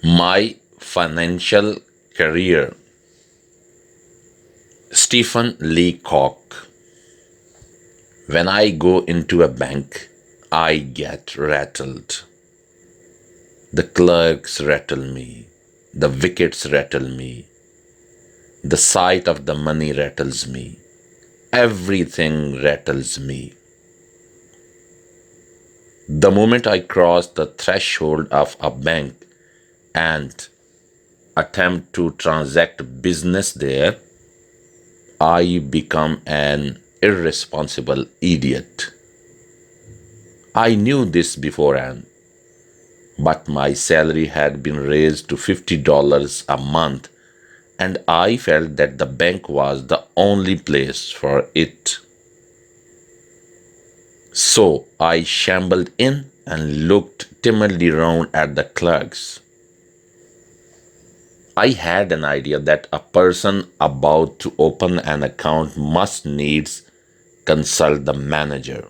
My financial career. Stephen Leacock. When I go into a bank, I get rattled. The clerks rattle me. The wickets rattle me. The sight of the money rattles me. Everything rattles me. The moment I cross the threshold of a bank and attempt to transact business there, I become an irresponsible idiot. I knew this beforehand, but my salary had been raised to $50 a month, and I felt that the bank was the only place for it. So I shambled in and looked timidly round at the clerks. I had an idea that a person about to open an account must needs consult the manager.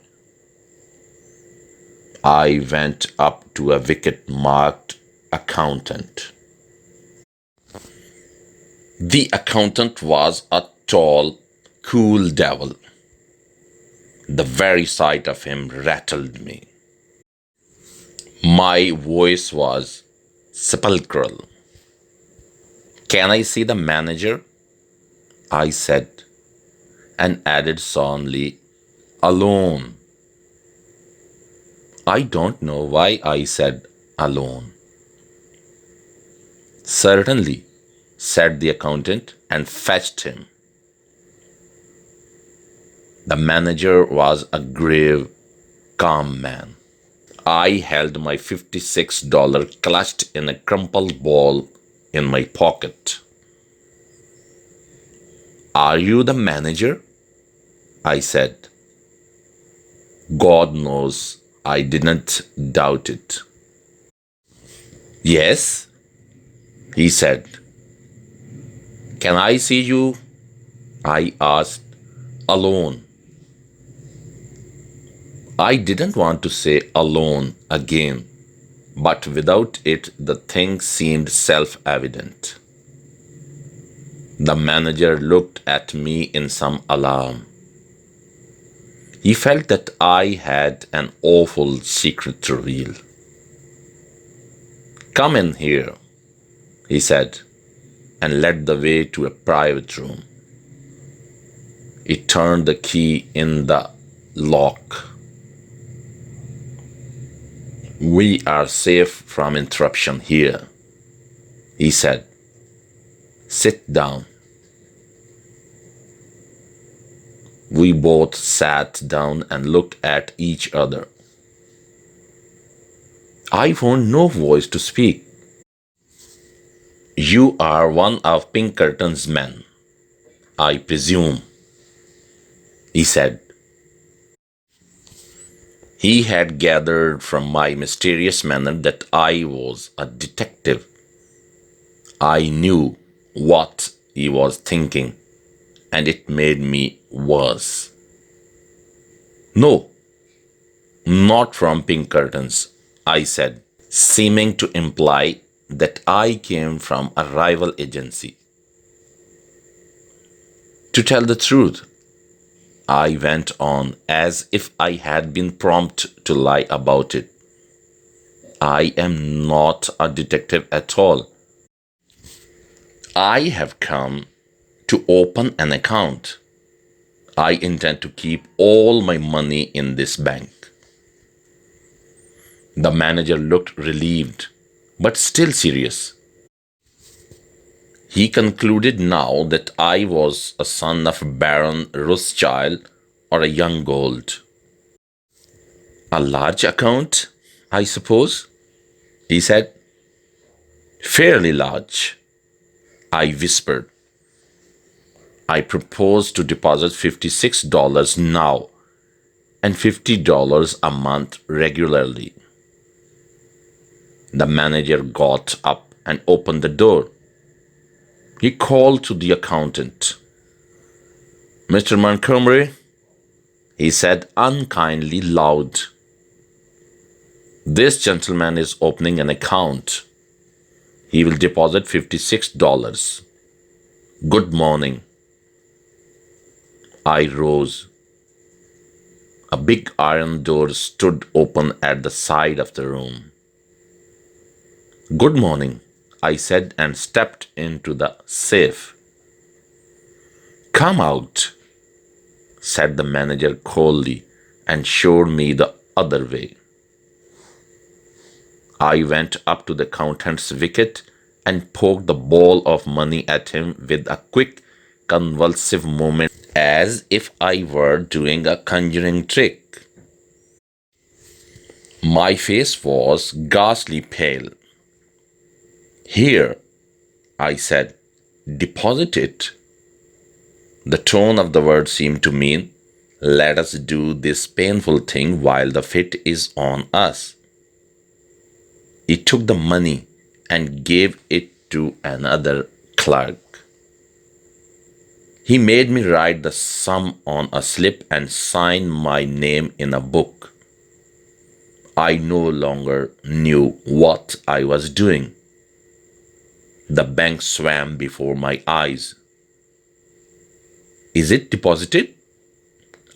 I went up to a wicket marked accountant. The accountant was a tall, cool devil. The very sight of him rattled me. My voice was sepulchral. "Can I see the manager?" I said, and added solemnly, "Alone." I don't know why I said alone. "Certainly," said the accountant, and fetched him. The manager was a grave, calm man. I held my $56 clutched in a crumpled ball in my pocket. "Are you the manager?" I said. God knows I didn't doubt it. "Yes," he said. "Can I see you?" I asked. "Alone." I didn't want to say alone again, but without it, the thing seemed self-evident. The manager looked at me in some alarm. He felt that I had an awful secret to reveal. "Come in here," he said, and led the way to a private room. He turned the key in the lock. "We are safe from interruption here," he said. "Sit down." We both sat down and looked at each other. I found no voice to speak. "You are one of Pinkerton's men, I presume," he said. He had gathered from my mysterious manner that I was a detective. I knew what he was thinking, and it made me worse. "No, not from Pinkerton's," I said, seeming to imply that I came from a rival agency. "To tell the truth," I went on as if I had been prompted to lie about it, "I am not a detective at all. I have come to open an account. I intend to keep all my money in this bank." The manager looked relieved, but still serious. He concluded now that I was a son of Baron Rothschild or a young Gold. "A large account, I suppose?" he said. "Fairly large," I whispered. "I propose to deposit $56 now and $50 a month regularly." The manager got up and opened the door. He called to the accountant. "Mr. Montgomery," he said unkindly loud, "this gentleman is opening an account. He will deposit $56. Good morning. I rose. A big iron door stood open at the side of the room. Good morning, I said and stepped into the safe. Come out, said the manager coldly and showed me the other way. I went up to the accountant's wicket and poked the ball of money at him with a quick, convulsive movement as if I were doing a conjuring trick. My face was ghastly pale. Here, I said, deposit it. The tone of the word seemed to mean, let us do this painful thing while the fit is on us. He took the money and gave it to another clerk. He made me write the sum on a slip and sign my name in a book. I no longer knew what I was doing. The bank swam before my eyes. Is it deposited?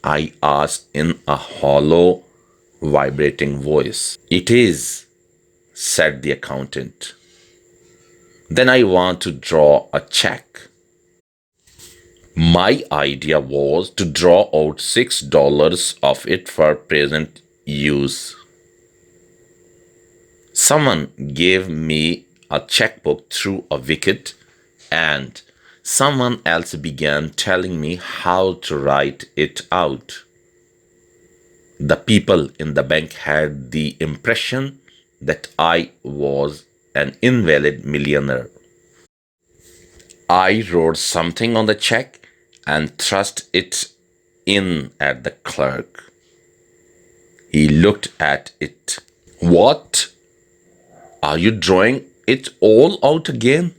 I asked in a hollow, vibrating voice. It is, said the accountant. Then I want to draw a check. My idea was to draw out $6 of it for present use. Someone gave me a checkbook through a wicket, and someone else began telling me how to write it out. The people in the bank had the impression that I was an invalid millionaire. I wrote something on the check and thrust it in at the clerk. He looked at it. What? Are you drawing it all out again?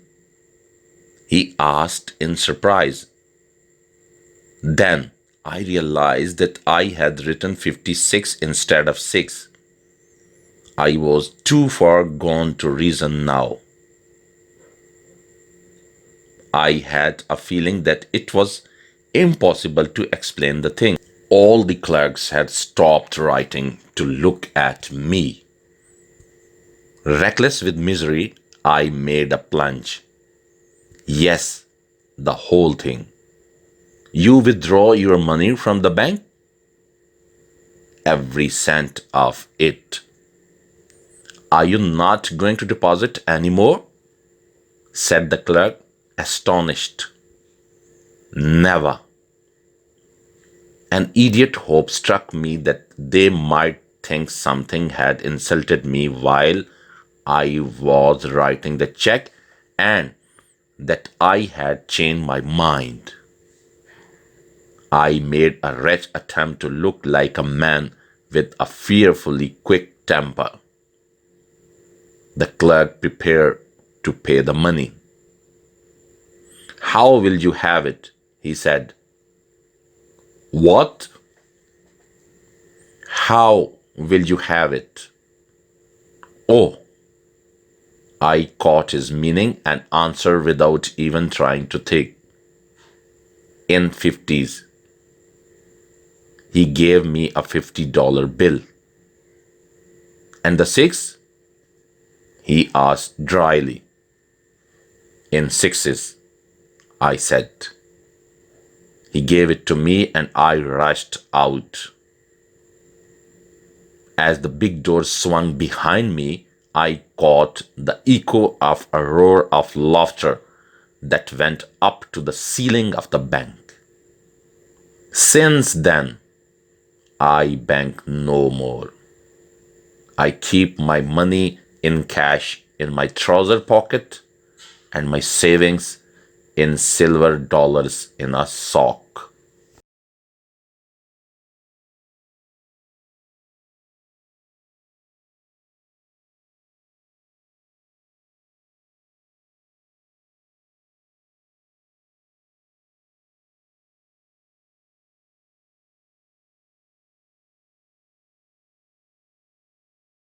He asked in surprise. Then I realized that I had written 56 instead of 6. I was too far gone to reason now. I had a feeling that it was impossible to explain the thing. All the clerks had stopped writing to look at me. Reckless with misery, I made a plunge. Yes, the whole thing. You withdraw your money from the bank? Every cent of it. Are you not going to deposit any more? Said the clerk, astonished. Never. An idiot hope struck me that they might think something had insulted me while I was writing the check and that I had changed my mind. I made a wretched attempt to look like a man with a fearfully quick temper. The clerk prepared to pay the money. How will you have it? He said. What? How will you have it? Oh, I caught his meaning and answered without even trying to think. In 50s. He gave me a $50 bill. And the 6? He asked dryly. In 6s, I said. He gave it to me and I rushed out. As the big door swung behind me, I caught the echo of a roar of laughter that went up to the ceiling of the bank. Since then, I bank no more. I keep my money in cash in my trouser pocket and my savings in silver dollars in a sock.